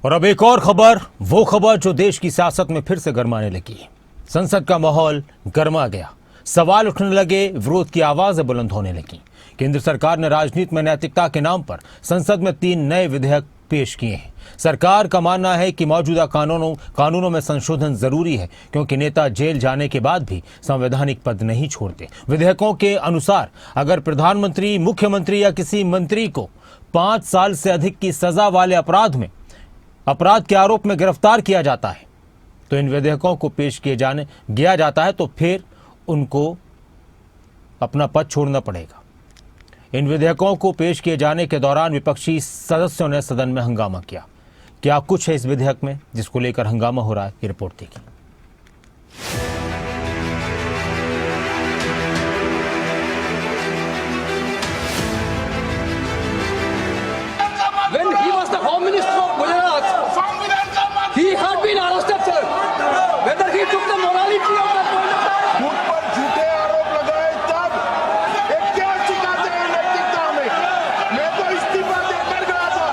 और अब एक और खबर, वो खबर जो देश की सियासत में फिर से गरमाने लगी। संसद का माहौल गरमा गया, सवाल उठने लगे, विरोध की आवाजें बुलंद होने लगी। केंद्र सरकार ने राजनीति में नैतिकता के नाम पर संसद में 3 नए विधेयक पेश किए हैं। सरकार का मानना है कि मौजूदा कानूनों में संशोधन जरूरी है, क्योंकि नेता जेल जाने के बाद भी संवैधानिक पद नहीं छोड़ते। विधेयकों के अनुसार अगर प्रधानमंत्री, मुख्यमंत्री या किसी मंत्री को 5 साल से अधिक की सजा वाले अपराध के आरोप में गिरफ्तार किया जाता है तो इन विधेयकों को पेश किया जाता है तो फिर उनको अपना पद छोड़ना पड़ेगा। इन विधेयकों को पेश किए जाने के दौरान विपक्षी सदस्यों ने सदन में हंगामा किया। क्या कुछ है इस विधेयक में जिसको लेकर हंगामा हो रहा है, ये रिपोर्ट देखिए। When he was the Home Minister of Gujarat, he had been arrested, sir. Whether he took the morality of that point. मुझ पर झूठे आरोप लगाए तब एक क्या सिखाते हैं नैतिकता में। मैं तो इस्तीफा देकर गया था।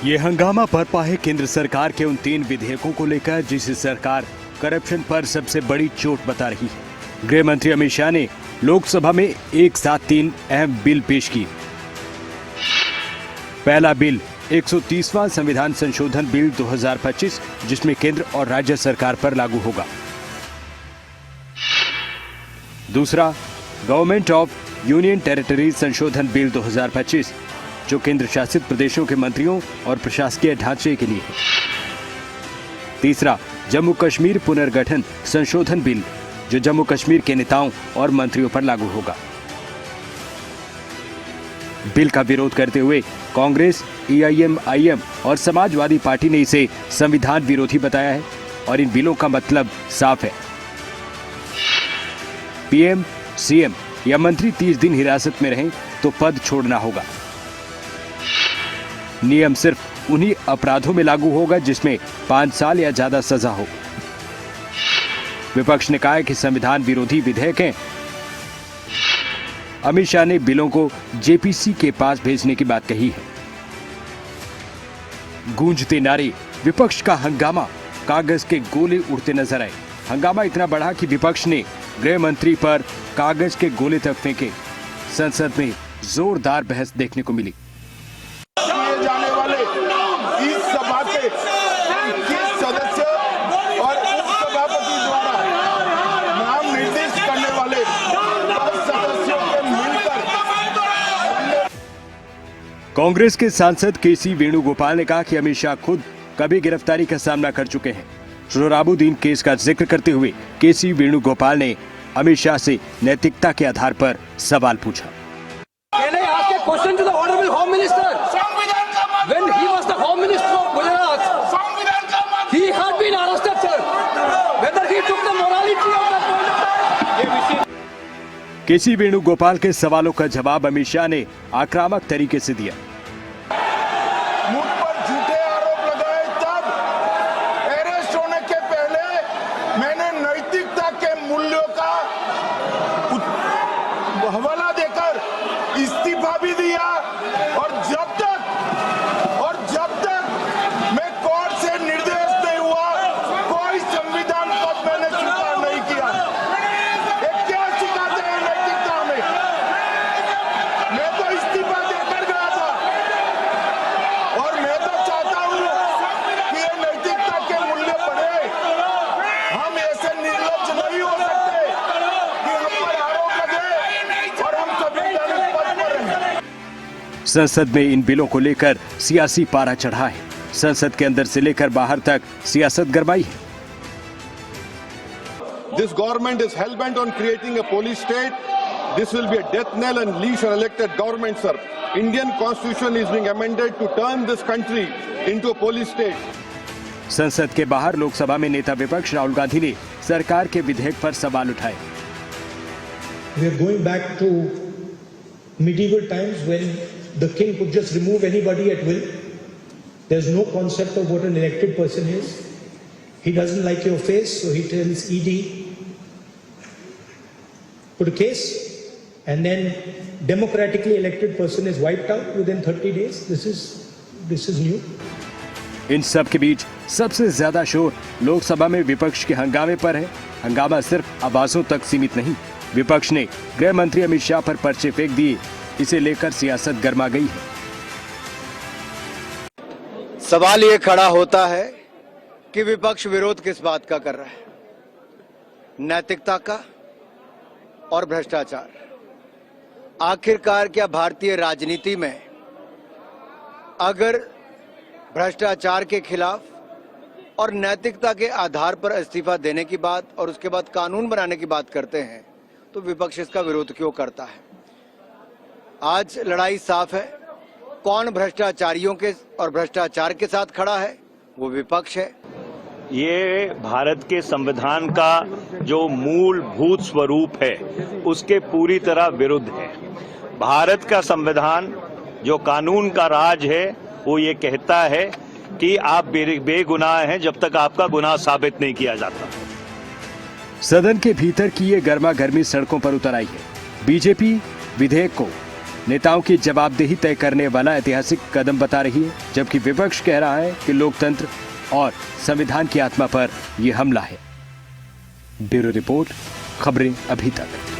ये हंगामा बरपा है केंद्र सरकार के उन 3 विधेयकों को लेकर जिसे सरकार करप्शन पर सबसे बड़ी चोट बता रही है। गृह मंत्री अमित शाह ने लोकसभा में एक साथ 3 अहम बिल पेश किए। पहला बिल 130वां संविधान संशोधन बिल 2025, जिसमें केंद्र और राज्य सरकार पर लागू होगा। दूसरा, गवर्नमेंट ऑफ यूनियन टेरिटरीज संशोधन बिल 2025, जो केंद्र शासित प्रदेशों के मंत्रियों और प्रशासकीय ढांचे के लिए है। तीसरा, जम्मू कश्मीर पुनर्गठन संशोधन बिल, जो जम्मू कश्मीर के नेताओं और मंत्रियों पर लागू होगा। बिल का विरोध करते हुए कांग्रेस, EIM-IM और समाजवादी पार्टी ने इसे संविधान विरोधी बताया है और इन बिलों का मतलब साफ है। PM, CM या मंत्री 30 दिन हिरासत में रहें तो पद छोड़ना होगा। नियम सिर्फ उन्हीं अपराधों में लागू होगा जिसमें 5 साल या ज्यादा सजा हो। विपक्ष ने कहा है कि संविधान विरोधी विधेयक हैं। अमित शाह ने बिलों को JPC के पास भेजने की बात कही है। गूंजते नारे, विपक्ष का हंगामा, कागज के गोले उड़ते नजर आए। हंगामा इतना बढ़ा कि विपक्ष ने गृह मंत्री पर कागज के गोले तक फेंके। संसद में जोरदार बहस देखने को मिली। किए जाने वाले इस सभा के 21 सदस्य और उपसभापति द्वारा नाम निर्दिष्ट करने वाले 10 सदस्यों के मिलकर कांग्रेस के सांसद KC वेणुगोपाल ने कहा कि अमित शाह खुद कभी गिरफ्तारी का सामना कर चुके हैं। सोहराबुद्दीन केस का जिक्र करते हुए KC वेणुगोपाल ने अमित शाह से नैतिकता के आधार पर सवाल पूछा। Can I ask a question to the Honorable Home Minister? When he was the Home Minister of Gujarat, he had been arrested, sir. Whether he took the morality of that point. KC Venugopal के सवालों का जवाब अमित शाह ने आक्रामक तरीके से दिया। मुझ पर झूठे आरोप लगाए तब अरेस्ट होने के पहले मैंने नैतिकता के मूल्यों का हवाला देकर इस्तीफा भी दिया और जब तक मैं कोर्ट से निर्देश नहीं हुआ कोई संविधान पद मैंने स्वीकार नहीं किया। ये क्या सिखाते हैं नैतिकता में। मैं तो इस्तीफा देकर गया था और मैं तो चाहता हूं कि ये नैतिकता के मूल्य बढ़े। हम ऐसे निर्लज्ज नहीं हो सकते कि हम पर आरोप लगे और हम संवैधानिक पद पर रहें। संसद में इन बिलों को लेकर सियासी पारा चढ़ा है। संसद के अंदर से लेकर बाहर तक सियासत गरमाई है। This government is hell-bent on creating a police state. This will be a death knell unleash on elected government, sir. Indian constitution is being amended to turn this country into a police state. संसद के बाहर लोकसभा में नेता विपक्ष राहुल गांधी ने सरकार के विधेयक पर सवाल उठाए। We are going back to medieval times when the king could just remove anybody at will. There's no concept of what an elected person is. He doesn't like your face, so he tells ED, put a case, and then democratically elected person is wiped out within 30 days. This is new. इन सब के बीच सबसे ज्यादा शोर लोकसभा में विपक्ष के हंगामे पर है। हंगामा सिर्फ आवाजों तक सीमित नहीं, विपक्ष ने गृह मंत्री अमित शाह पर पर्चे फेंक दिए। इसे लेकर सियासत गर्मा गई है। सवाल ये खड़ा होता है कि विपक्ष विरोध किस बात का कर रहा है, नैतिकता का और भ्रष्टाचार। आखिरकार क्या भारतीय राजनीति में अगर भ्रष्टाचार के खिलाफ और नैतिकता के आधार पर इस्तीफा देने की बात और उसके बाद कानून बनाने की बात करते हैं तो विपक्ष इसका विरोध क्यों करता है? आज लड़ाई साफ है, कौन भ्रष्टाचारियों के और भ्रष्टाचार के साथ खड़ा है, वो विपक्ष है। ये भारत के संविधान का जो मूलभूत स्वरूप है उसके पूरी तरह विरुद्ध है। भारत का संविधान जो कानून का राज है वो ये कहता है कि आप बेगुनाह हैं जब तक आपका गुनाह साबित नहीं किया जाता। सदन के भीतर की ये गर्मा गर्मी सड़कों पर उतर आई है। बीजेपी विधेयक को नेताओं की जवाबदेही तय करने वाला ऐतिहासिक कदम बता रही है, जबकि विपक्ष कह रहा है कि लोकतंत्र और संविधान की आत्मा पर यह हमला है। ब्यूरो रिपोर्ट, खबरें अभी तक।